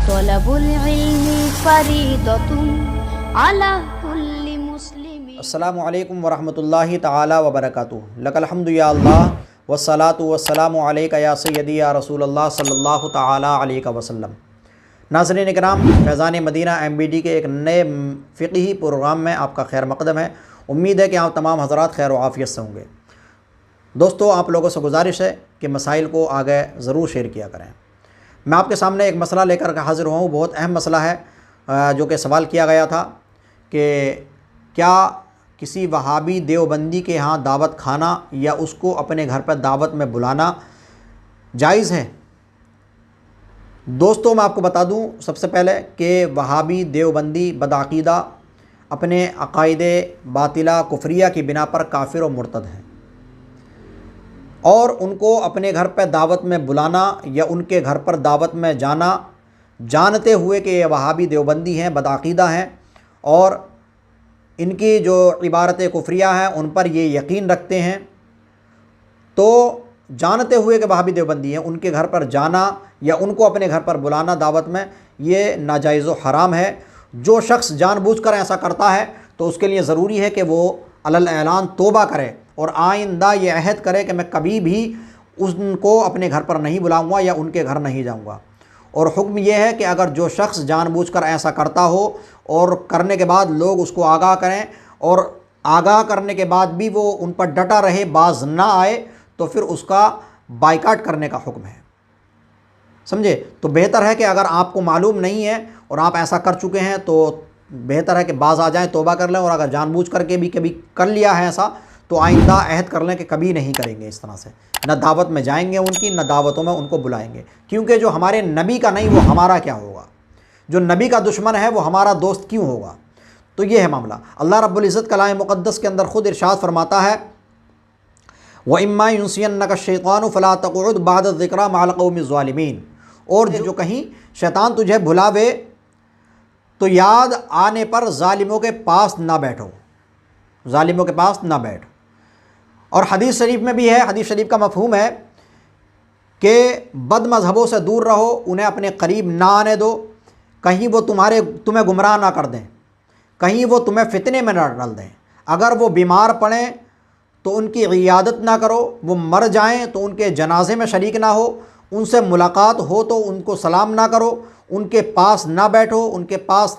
तलबुल इल्मी फरीदतुन अला कुल्लि मुस्लिम। अस्सलामु अलैकुम वरहमतुल्लाहि तआला वबरकातुहू। लकल हम्दु या अल्लाह वस्सलातु वस्सलामु अलैका या सय्यदी या रसूलल्लाह सल्लल्लाहु तआला अलैहि वसल्लम। नाज़रीन इकराम, फैज़ान मदीना MBD के एक नए फ़िक़ही प्रोग्राम में आपका खैर मक़दम है। उम्मीद है कि आप तमाम हज़रात खैर व आफ़ियत से होंगे। दोस्तों, आप लोगों से गुजारिश है कि मसाइल को आगे ज़रूर शेयर किया करें। मैं आपके सामने एक मसला लेकर हाज़िर हुआ हूँ। बहुत अहम मसला है जो कि सवाल किया गया था कि क्या किसी वहाबी देवबंदी के यहाँ दावत खाना या उसको अपने घर पर दावत में बुलाना जायज़ है। दोस्तों, मैं आपको बता दूं सबसे पहले कि वहाबी देवबंदी बदअक़ीदा अपने अक़ाइदे बातिला कुफ्रिया की बिना पर काफिर व मुर्तद हैं, और उनको अपने घर पर दावत में बुलाना या उनके घर पर दावत में जाना जानते हुए कि ये वहाबी देवबंदी हैं, बदअक़ीदा हैं और इनकी जो इबारत कुफ्रिया हैं उन पर ये यकीन रखते हैं, तो जानते हुए कि वहाबी देवबंदी हैं उनके घर पर जाना या उनको अपने घर पर बुलाना दावत में, ये नाजायज़ व हराम है। जो शख्स जानबूझकर ऐसा करता है तो उसके लिए ज़रूरी है कि वो अलल ऐलान तौबा करे और आइंदा ये अहद करे कि मैं कभी भी उनको अपने घर पर नहीं बुलाऊंगा या उनके घर नहीं जाऊंगा। और हुक्म यह है कि अगर जो शख्स जानबूझकर ऐसा करता हो और करने के बाद लोग उसको आगाह करें और आगाह करने के बाद भी वो उन पर डटा रहे, बाज ना आए, तो फिर उसका बाइकाट करने का हुक्म है। समझे? तो बेहतर है कि अगर आपको मालूम नहीं है और आप ऐसा कर चुके हैं तो बेहतर है कि बाज आ जाएं, तौबा कर लें, और अगर जानबूझ करके भी कभी कर लिया है ऐसा तो आइंदा अहद कर लें कि कभी नहीं करेंगे इस तरह से। न दावत में जाएंगे उनकी, न दावतों में उनको बुलाएंगे, क्योंकि जो हमारे नबी का नहीं वो हमारा क्या होगा, जो नबी का दुश्मन है वो हमारा दोस्त क्यों होगा। तो ये है मामला। अल्लाह रब्बुल इज़्ज़त कलाम मुक़द्दस के अंदर ख़ुद इरशाद फरमाता है, व इम्मा युनसियन्नका शैतानु फला तक़उद बअद ज़िक्रा मअल क़ौमिज़ ज़ालिमीन। और जो कहीं शैतान तुझे भुलावे तो याद आने पर ज़ालिमों के पास ना बैठो, ज़ालिमों के पास ना बैठ। और हदीस शरीफ में भी है, हदीस शरीफ का मफ़हूम है कि बद मज़हबों से दूर रहो, उन्हें अपने करीब ना आने दो, कहीं वो तुम्हें गुमराह ना कर दें, कहीं वो तुम्हें फितने में ना डाल दें। अगर वो बीमार पड़ें तो उनकी इयादत ना करो, वो मर जाएं तो उनके जनाजे में शरीक ना हो, उनसे मुलाकात हो तो उनको सलाम ना करो, उनके पास ना बैठो, उनके पास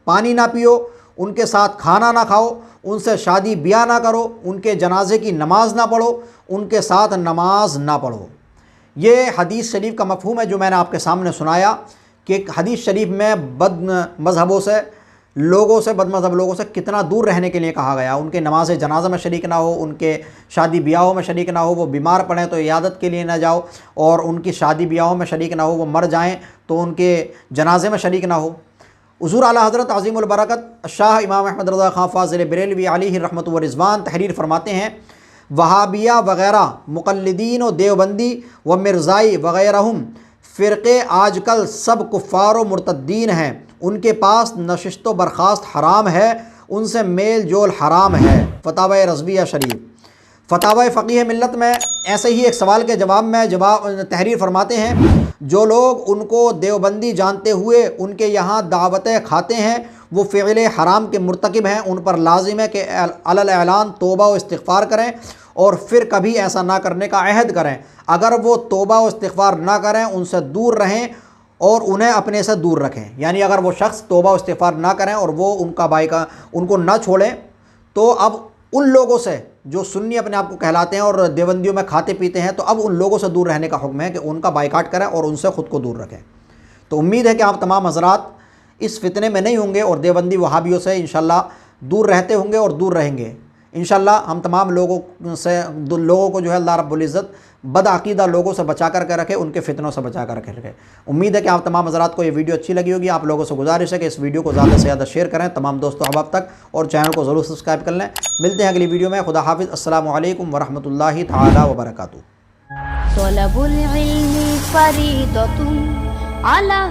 पानी ना पियो, उनके साथ खाना ना खाओ, उनसे शादी ब्याह ना करो, उनके जनाजे की नमाज ना पढ़ो, उनके साथ नमाज ना पढ़ो। ये हदीस शरीफ का मफ़हूम है जो मैंने आपके सामने सुनाया कि हदीस शरीफ में बद मज़हबों से लोगों से, बद मज़हब लोगों से कितना दूर रहने के लिए कहा गया। उनके नमाज जनाजा में शरीक ना हो, उनके शादी ब्याहों में शरीक ना हो, वो बीमार पड़ें तो इयादत के लिए ना जाओ, और उनकी शादी ब्याहों में शरीक ना हो, वो मर जाएं तो उनके जनाजे में शरीक ना हो। हुज़ूर आला हज़रत अज़ीमुल बरकत शाह इमाम अहमद रज़ा ख़ान फ़ाज़िल बरेलवी अलैहि रहमत व रिज़वान तहरीर फरमाते हैं, वहाबिया वग़ैरह मुक़ल्लिदीन व देवबंदी व मिर्ज़ाई वग़ैरहुम फ़िरक़े आजकल सब कुफ़ार व मुर्तद्दीन हैं, उनके पास नशिस्त व बर्खास्त हराम है, उनसे मेल जोल हराम है। फ़तावा रज़विया शरीफ। फ़तावा फ़क़ीह मिल्लत में ऐसे ही एक सवाल के जवाब में तहरीर फरमाते हैं, जो लोग उनको देवबंदी जानते हुए उनके यहाँ दावतें खाते हैं वो फ़िअल हराम के मुर्तकिब हैं। उन पर लाजिम है कि अलल ऐलान तौबा व इस्तिग़फ़ार करें और फिर कभी ऐसा ना करने का अहद करें। अगर वो तौबा व इस्तिग़फ़ार ना करें, उनसे दूर रहें और उन्हें अपने से दूर रखें। यानी अगर वो शख्स तौबा व इस्तिग़फ़ार ना करें और वो उनको ना छोड़ें, तो अब उन लोगों से जो सुन्नी अपने आप को कहलाते हैं और देवबंदियों में खाते पीते हैं, तो अब उन लोगों से दूर रहने का हुक्म है कि उनका बाइकाट करें और उनसे ख़ुद को दूर रखें। तो उम्मीद है कि आप तमाम हज़रात इस फितने में नहीं होंगे और देवबंदी वहाबियों से इंशाअल्लाह दूर रहते होंगे और दूर रहेंगे। इंशाअल्लाह हम तमाम लोगों को जो है अल्लाह रब्बुल इज़्ज़त बदअक़ीदा लोगों से बचा कर के रखे, उनके फितनों से बचा कर के रखे। उम्मीद है कि आप तमाम हज़रात को ये वीडियो अच्छी लगी होगी। आप लोगों से गुजारिश है कि इस वीडियो को ज़्यादा से ज़्यादा शेयर करें तमाम दोस्तों अहबाब तक, और चैनल को ज़रूर सब्सक्राइब कर लें। मिलते हैं अगली वीडियो में। खुदा हाफ़िज़। अस्सलामु अलैकुम वरहमतुल्लाहि तआला वबरकातुहू। तलबुल इल्मी फरीदतुन अला